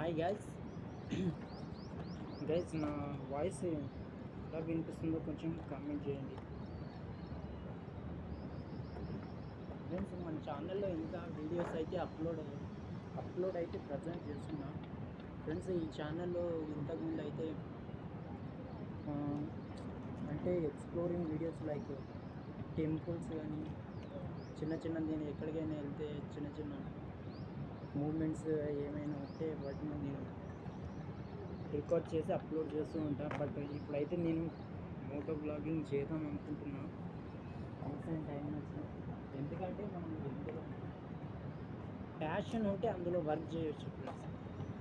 Hi guys guys నా voice ఎలా వినిపిస్తుందో కొంచెం కామెంట్ చేయండి ఫ్రెండ్స్. మన ఛానల్లో ఇంకా వీడియోస్ అయితే అప్లోడ్ అయితే ప్రజెంట్ చేస్తున్నా ఫ్రెండ్స్. ఈ ఛానల్లో ఇంతకుముందు అయితే అంటే ఎక్స్ప్లోరింగ్ వీడియోస్ లైక్ టెంపుల్స్ కానీ చిన్న నేను ఎక్కడికైనా వెళ్తే చిన్న మూమెంట్స్ ఏమైనా ఉంటే వాటిని నేను రికార్డ్ చేసి అప్లోడ్ చేస్తూ ఉంటాను. బట్ ఇప్పుడైతే నేను మోటో బ్లాగింగ్ చేద్దాం అనుకుంటున్నా రీసెంట్ టైమ్స్. ఎందుకంటే మనం ఎందులో ప్యాషన్ ఉంటే అందులో వర్క్ చేయొచ్చు ఫ్రెండ్స్.